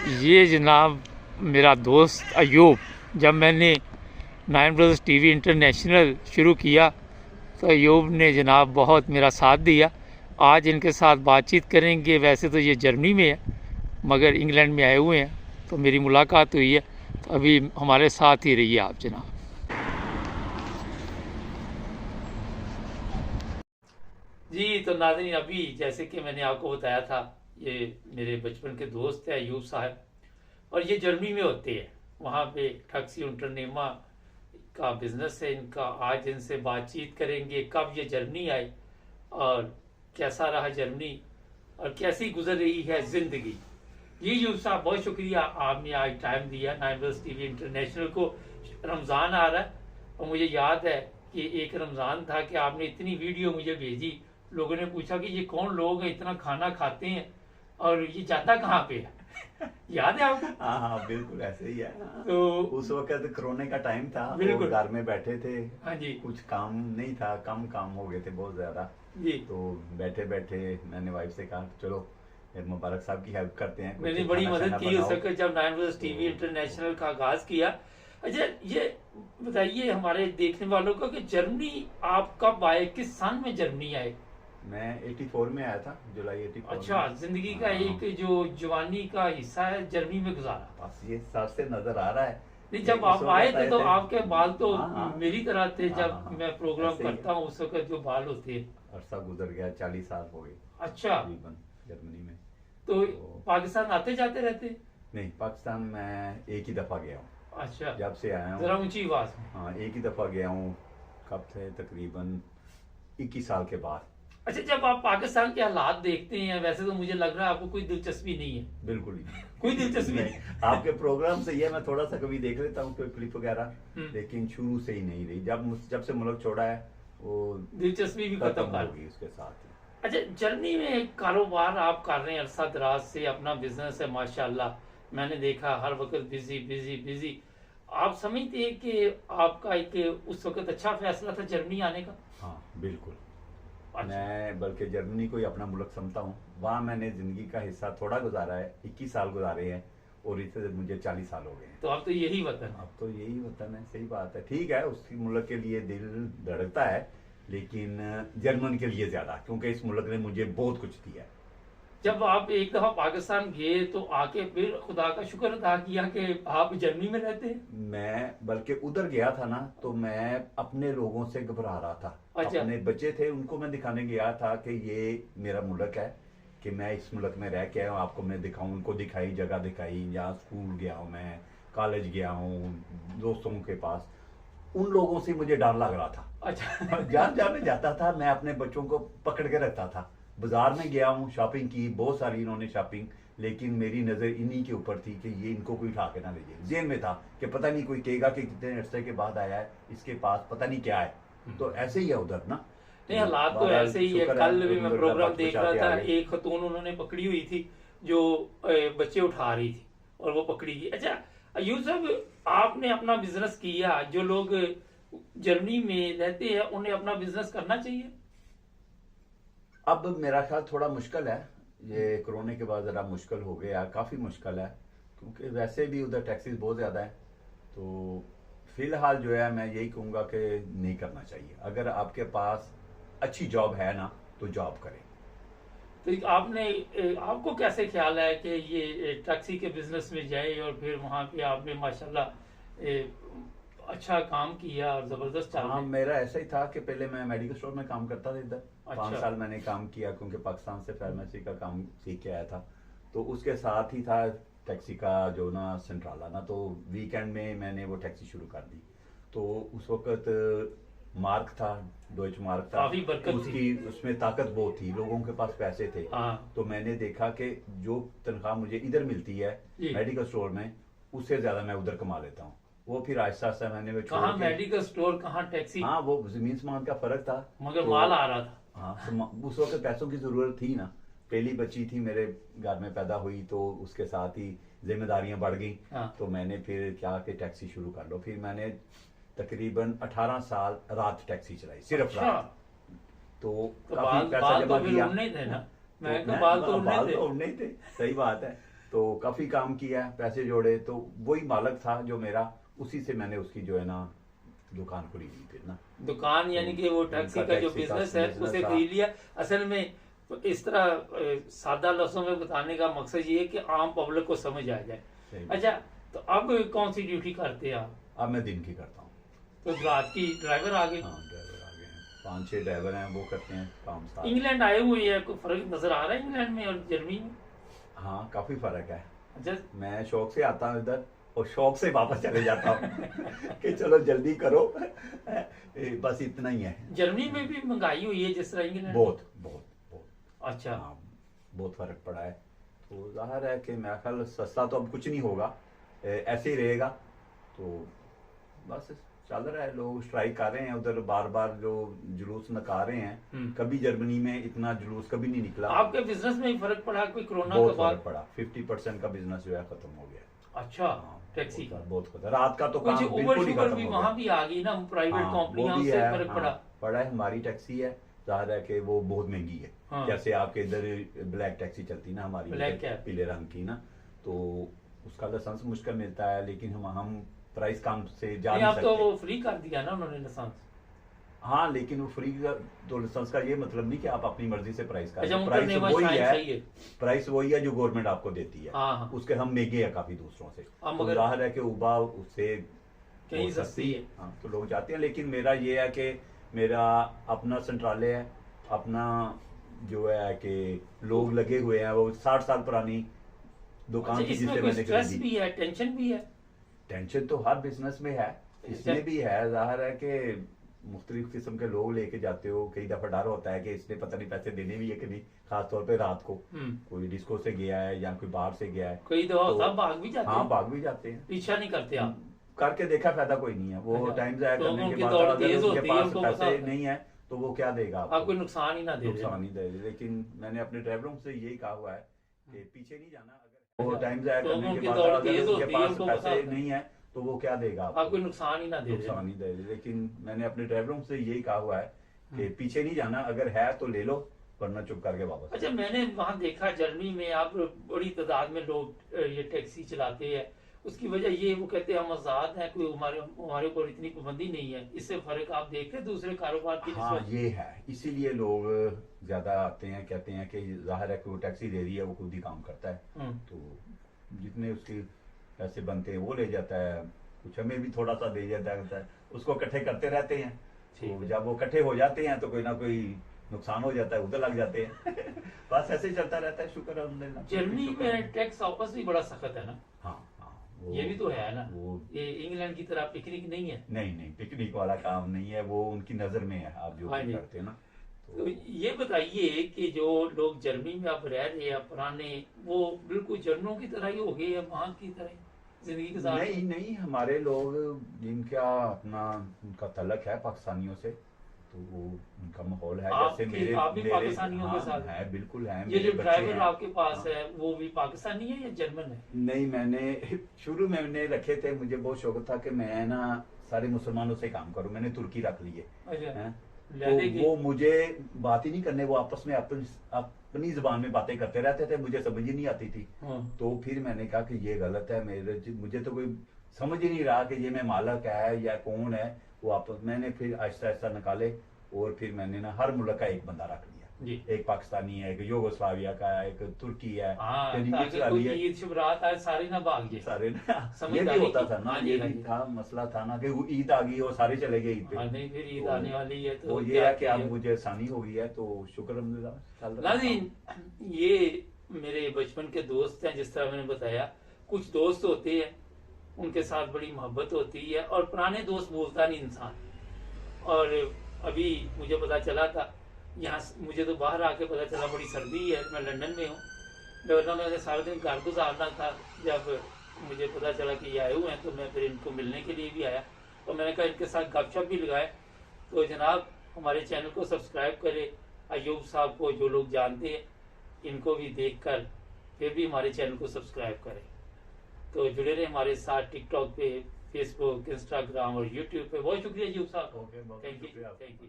ये जनाब मेरा दोस्त अयूब, जब मैंने नाइन ब्रदर्स टीवी इंटरनेशनल शुरू किया तो अयूब ने जनाब बहुत मेरा साथ दिया। आज इनके साथ बातचीत करेंगे। वैसे तो ये जर्मनी में है मगर इंग्लैंड में आए हुए हैं, तो मेरी मुलाकात हुई है। तो अभी हमारे साथ ही रहिए आप जनाब। जी तो नाज़रीन, अभी जैसे कि मैंने आपको बताया था, ये मेरे बचपन के दोस्त हैं अयूब साहब, और ये जर्मनी में होते हैं। वहाँ पे टैक्सी उंटरनेमा का बिजनेस है इनका। आज इनसे बातचीत करेंगे कब ये जर्मनी आए और कैसा रहा जर्मनी और कैसी गुजर रही है जिंदगी। जी यूब साहब, बहुत शुक्रिया, आपने आज टाइम दिया नाइन ब्रदर्स टीवी इंटरनेशनल को। रमज़ान आ रहा है और मुझे याद है कि एक रमज़ान था कि आपने इतनी वीडियो मुझे भेजी। लोगों ने पूछा कि ये कौन लोग हैं इतना खाना खाते हैं और ये जाता कहाँ पे है। याद है आपको? हाँ हाँ, बिल्कुल ऐसे ही है। तो उस वक्त कोरोना का टाइम था, बिल्कुल। और घर में बैठे थे। हाँ जी कुछ काम नहीं था, कम काम हो गए थे बहुत ज्यादा। जी। तो बैठे बैठे मैंने वाइफ से कहा चलो फिर मुबारक साहब की हेल्प करते हैं, मैंने कुछ बड़ी खाना मदद शाना की उस बनाओ। वक्त जब नाइन ब्रदर्स टीवी तो इंटरनेशनल का आगाज किया। अच्छा, ये बताइए हमारे देखने वालों को कि जर्मनी आप कब आए, किस सन में जर्मनी आए? मैं 84 में आया था, जुलाई 84 अच्छा, में। जिंदगी का हाँ, एक जो जवानी का हिस्सा है जर्मनी में गुजारा। बस ये सर से नजर आ रहा है नहीं, कि जब उस आप आए वक्त थे आए तो थे। आपके बाल तो हाँ हाँ मेरी तरह थे। हाँ हाँ जब हाँ, मैं प्रोग्राम ऐसे ही करता हूँ उस वक्त जो बाल होते हैं। अरसा गुजर गया, 40 साल हो गए अच्छा, तकरीबन जर्मनी में। तो तो पाकिस्तान आते जाते रहते? नहीं, पाकिस्तान मैं एक ही दफा गया हूँ अच्छा, जब से आया जरा हूँ। ऊंची आवाज में। हाँ, एक ही दफा गया हूँ। कब थे? तकरीबन 21 साल के बाद। अच्छा, जब आप पाकिस्तान के हालात देखते हैं, वैसे तो मुझे लग रहा है आपको कोई दिलचस्पी नहीं है। बिल्कुल ही नहीं। कोई दिलचस्पी नहीं, आपके प्रोग्राम से ये मैं थोड़ा सा कभी देख लेता हूँ कोई क्लिप वगैरह, हम्म, लेकिन शुरू से ही नहीं रही। जब से मुल्क छोड़ा है वो दिलचस्पी भी खत्म खत्म कर। होगी उसके साथ ही। अच्छा, जर्मनी में कारोबार आप कर रहे हैं अरसा दराज से, अपना बिजनेस है माशाल्लाह। मैंने देखा हर वक्त बिजी बिजी बिजी। आप समझते हैं कि आपका एक उस वक्त अच्छा फैसला था जर्मनी आने का? हाँ बिल्कुल। अच्छा। मैं बल्कि जर्मनी को ही अपना मुल्क समझता हूँ। वहाँ मैंने जिंदगी का हिस्सा थोड़ा गुजारा है, 21 साल गुजारे हैं, और इससे मुझे 40 साल हो गए हैं। तो अब तो यही वतन है। अब तो यही वतन है। सही बात है, ठीक है, उसकी मुल्क के लिए दिल धड़कता है, लेकिन जर्मन के लिए ज्यादा, क्योंकि इस मुल्क ने मुझे बहुत कुछ दिया है। जब आप एक दफा पाकिस्तान गए तो आके फिर खुदा का शुक्र अदा किया कि आप जर्मनी में रहते हैं? मैं बल्कि उधर गया था ना, तो मैं अपने लोगों से घबरा रहा था। अच्छा। अपने बच्चे थे, उनको मैं दिखाने गया था कि ये मेरा मुल्क है, कि मैं इस मुल्क में रह के आया हूँ, आपको मैं दिखाऊं। उनको दिखाई, जगह दिखाई, यहाँ स्कूल गया हूँ, मैं कॉलेज गया हूँ, दोस्तों के पास। उन लोगों से मुझे डर लग रहा था। अच्छा। जहाँ जहाँ मैं जाता था, मैं अपने बच्चों को पकड़ के रखता था। बाजार में गया हूँ, शॉपिंग की, बहुत सारी इन्होंने शॉपिंग, लेकिन मेरी नज़र इन्हीं के ऊपर थी कि ये इनको कोई उठा के ना ले जाए। जेल में था कि पता नहीं कोई कहेगा कि कितने अरसे के बाद आया है, इसके पास पता नहीं क्या है। तो ऐसे ही है उधर ना। नहीं, हालात तो बहरहाल ऐसे ही है। शुक्र कल भी मैं उधर प्रोग्राम बच देख बचा रहा के था, आ गए। एक खतून उन्होंने पकड़ी हुई थी जो बच्चे उठा रही थी और वो पकड़ी गई। अच्छा अयूब साहब, आपने अपना बिजनेस किया, जो लोग जर्मनी में रहते हैं उन्हें अपना बिजनेस करना चाहिए? अब मेरा ख्याल थोड़ा मुश्किल है, ये कोरोना के बाद ज़रा मुश्किल हो गया, काफ़ी मुश्किल है, क्योंकि वैसे भी उधर टैक्सेस बहुत ज़्यादा है। तो फिलहाल जो है मैं यही कहूँगा कि नहीं करना चाहिए। अगर आपके पास अच्छी जॉब है ना, तो जॉब करें। तो आपने आपको कैसे ख्याल है कि ये टैक्सी के बिजनेस में जाए और फिर वहाँ पे आपने माशाल्लाह अच्छा काम किया और जबरदस्त चाल हाँ, में? मेरा ऐसा ही था कि पहले मैं मेडिकल स्टोर में काम करता था इधर। अच्छा। 5 साल मैंने काम किया, क्योंकि पाकिस्तान से फार्मेसी का काम सीख के आया था। तो उसके साथ ही था टैक्सी का जो ना सेंट्राला ना, तो वीकेंड में मैंने वो टैक्सी शुरू कर दी। तो उस वक्त मार्क था, डॉइच मार्क था, काफी बरकत थी। उसकी उसमें ताकत बहुत थी, लोगों के पास पैसे थे। हाँ तो मैंने देखा कि जो तनख्वाह मुझे इधर मिलती है जी। मेडिकल स्टोर में, उससे ज्यादा मैं उधर कमा लेता हूँ। वो फिर आहिस्ता आहिस्ता मैंने वो छोड़ कहाँ के। मेडिकल स्टोर, कहाँ टैक्सी? हाँ, वो जमीन समान का फर्क था। मगर तो माल आ रहा था। हाँ, उस वक्त पैसों की जरूरत थी ना। पहली बच्ची थी मेरे घर में पैदा हुई, तो उसके साथ ही जिम्मेदारियां बढ़ गई। हाँ। तो मैंने फिर क्या कि टैक्सी शुरू कर लो। फिर मैंने तकरीबन 18 साल रात टैक्सी चलाई, सिर्फ अच्छा, रात। तो तो काफी बाल पैसा बाल जमा तो फिर किया। उड़ने थे ना? तो मैं बाल तो उड़ने बाल थे। तो उड़ने ही थे, सही बात है। तो काफी काम किया, पैसे जोड़े, तो वही मालिक था जो मेरा, उसी से मैंने उसकी जो है ना दुकान खरीदी फिर ना। दुकान यानी कि वो टैक्सी उनका का जो टैक्सी का बिजनेस है business उसे था। खरीद लिया। असल में तो इस तरह सादा लफ्जों में बताने का मकसद ये है कि आम पब्लिक को समझ आ जाए। सही। अच्छा, तो अब कौन सी ड्यूटी करते हैं आप? अब मैं दिन की करता हूँ। तो रात की ड्राइवर आ गए। हाँ, ड्राइवर आ गए हैं, 5-6 ड्राइवर हैं, वो करते हैं काम साथ। इंग्लैंड आए हुए हैं, कोई फर्क नजर आ रहा है इंग्लैंड में और जर्मनी में? हाँ, काफी फर्क है। अच्छा, मैं शौक से आता हूँ इधर और शौक से वापस चले जाता हूँ कि चलो जल्दी करो, बस इतना ही है। जर्मनी में भी महंगाई हुई है जिस तरह इंग्लैंड? बहुत बहुत बहुत। अच्छा, हाँ, बहुत फर्क पड़ा है। तो जाहिर है कि मेरा ख्याल सस्ता तो अब कुछ नहीं होगा, ऐसे ही रहेगा। तो बस चल रहा है, लोग स्ट्राइक कर रहे हैं उधर, बार बार जो जुलूस निकाल रहे हैं। कभी जर्मनी में इतना जुलूस कभी नहीं निकला। आपके बिजनेस में ही फर्क पड़ा कोई कोरोना बहुत के बाद? फर्क पड़ा, 50% का बिजनेस जो है खत्म हो गया। अच्छा, हाँ, टैक्सी का बहुत खत्म। रात का तो कुछ काम उबर बिल्कुल ही शुगर खत्म भी हो वहां गया। भी आ गई ना, प्राइवेट हाँ, कंपनियां, वो भी उससे है, फर्क हाँ, पड़ा। पड़ा है। हमारी टैक्सी है, जाहिर है कि वो बहुत महंगी है। हाँ। जैसे आपके इधर ब्लैक टैक्सी चलती ना हमारी, ब्लैक इधर कैब। पीले रंग की ना, तो उसका लाइसेंस मुश्किल मिलता है, लेकिन हम प्राइस कम से जा नहीं, नहीं आप तो सकते। वो फ्री कर दिया ना उन्होंने लाइसेंस। हाँ, लेकिन वो फ्री का तो लाइसेंस का ये मतलब नहीं कि आप अपनी मर्जी से प्राइस अच्छा, करें। प्राइस उनका वही शाइन है, सही है। प्राइस वही है जो गवर्नमेंट आपको देती है। हाँ, हाँ। उसके हम महंगे हैं काफी दूसरों से। अब तो मगर जाहिर है कि उबा उससे कहीं बहुत सस्ती है। हाँ, तो लोग जाते हैं। लेकिन मेरा ये है कि मेरा अपना संट्राले है, अपना जो है कि लोग लगे हुए हैं, वो 60 साल पुरानी दुकान अच्छा, थी इसमें जिससे कोई मैंने स्ट्रेस खरीदी। भी है, टेंशन भी है? टेंशन तो हर बिजनेस में है, इसमें भी है। जाहिर है कि मुख्तलिफ किस्म के लोग लेके जाते हो, कई दफा डर होता है कि इसने पता नहीं पैसे देने भी है कि नहीं, खासतौर पे रात को कोई डिस्को से गया है या कोई बाहर से गया है। कोई दफा होता है, भाग भी जाते हाँ, हैं। भाग भी जाते हैं। पीछा नहीं करते आप? करके देखा, फायदा कोई नहीं है। वो अच्छा, टाइम जाया तो करने के उनकी बाद दौड़ अगर तेज उनके होती है, पास उनको पता पैसे होता है। नहीं है तो वो क्या देगा आप कोई नुकसान ही ना दे दें। नुकसान ही दे। लेकिन मैंने अपने ड्राइवरों से यही कहा हुआ है कि पीछे नहीं जाना। अगर वो टाइम जाया तो करने के उनकी बाद दौड़ अगर तेज उनके होती है, पास उनको पता पैसे होता है। नहीं है तो वो क्या देगा आप कोई नुकसान ही ना दे दें। नुकसान ही दे। लेकिन मैंने अपने ड्राइवरों से यही कहा हुआ है कि पीछे नहीं जाना, अगर है तो ले लो, वरना चुप करके वापस। अच्छा, मैंने वहां देखा जर्मनी में आप बड़ी तादाद में लोग ये टैक्सी चलाते हैं। उसकी वजह ये, वो कहते हैं हम आजाद हैं, कोई हमारे ऊपर इतनी पाबंदी नहीं है। इससे फर्क आप देखते हैं दूसरे कारोबार की हाँ, निस्बत? ये है, इसीलिए लोग ज्यादा आते हैं, कहते हैं कि जाहिर है कि वो टैक्सी दे रही है, वो खुद ही काम करता है, तो जितने उसके पैसे बनते हैं वो ले जाता है, कुछ हमें भी थोड़ा सा दे जाता है, उसको इकट्ठे करते रहते हैं। तो जब वो इकट्ठे हो जाते हैं तो कोई ना कोई नुकसान हो जाता है, उधर लग जाते हैं बस ऐसे ही चलता रहता है। शुक्र है अल्हम्दुलिल्लाह। जर्मनी में टैक्स वापस भी बड़ा सख्त है ना? हाँ हाँ, ये भी तो है ना, वो ये इंग्लैंड की तरह पिकनिक नहीं है। नहीं, पिकनिक वाला काम नहीं है, वो उनकी नजर में है आप जो हाँ जी। करते हैं ना। तो ये बताइए कि जो लोग जर्मनी में अब रह रहे हैं पुराने, वो बिल्कुल जर्मनों की तरह ही हो गए हैं, वहां की तरह जिंदगी गुजार रहे हैं? नहीं, हमारे लोग जिनका अपना उनका तलक है पाकिस्तानियों से, तो वो उनका माहौल है। जैसे मेरे आप भी मेरे पाकिस्तानियों के हाँ, साथ है, बिल्कुल है। ये मेरे जो बच्चे ड्राइवर हैं। आपके पास हाँ। है वो भी पाकिस्तानी है या जर्मन है? नहीं, मैंने शुरू में मैंने रखे थे, मुझे बहुत शौक था कि मैं ना सारे मुसलमानों से काम करूं। मैंने तुर्की रख लिए अच्छा, हैं। लहदे तो की? वो मुझे बात ही नहीं करने, वो आपस में अपनी जुबान में बातें करते रहते थे, मुझे समझ ही नहीं आती थी। हाँ। तो फिर मैंने कहा कि ये गलत है, मुझे तो कोई समझ ही नहीं रहा कि ये मैं मालिक है या कौन है। वो आपस मैंने फिर आहिस्ता आहिस्ता निकाले, और फिर मैंने ना हर मुल्क का एक बंदा रख लिया जी। एक पाकिस्तानी है, एक युगोस्लाविया का है, एक तुर्की है, हाँ, फिर ताकि ईद कोई है, ईद शुभरात आए सारे ना भाग जाए। सारे ना। ये समझदारी भी होता की। था ना, हाँ जी, ये हाँ भी जी। था, मसला था ना कि वो ईद आ गई और सारे चले गए ईद पे। हाँ, नहीं, फिर ईद तो आने वाली है तो वो ये क्या है कि अब किया? मुझे आसानी हो गई है, तो शुक्र अल्हम्दुलिल्लाह चल रहा है। नाज़रीन, ये मेरे बचपन के दोस्त हैं, जिस तरह मैंने बताया। कुछ दोस्त होते हैं उनके साथ बड़ी मोहब्बत होती है, और पुराने दोस्त भूलता नहीं इंसान। और अभी मुझे पता चला था, यहाँ मुझे तो बाहर आके पता चला बड़ी सर्दी है, मैं लंदन में हूँ, वरना मैंने सारा दिन घर गुजारना था। जब मुझे पता चला कि ये आए हुए हैं तो मैं फिर इनको मिलने के लिए भी आया, तो मैंने कहा इनके साथ गपशप भी लगाए। तो जनाब, हमारे चैनल को सब्सक्राइब करें। अयूब साहब को जो लोग जानते हैं, इनको भी देखकर फिर भी हमारे चैनल को सब्सक्राइब करें। तो जुड़े रहे हमारे साथ टिकटॉक पे, फेसबुक, इंस्टाग्राम और यूट्यूब पे। बहुत शुक्रिया अयूब साहब। ओके, बहुत थैंक यू, शुक्रिया। Thank you.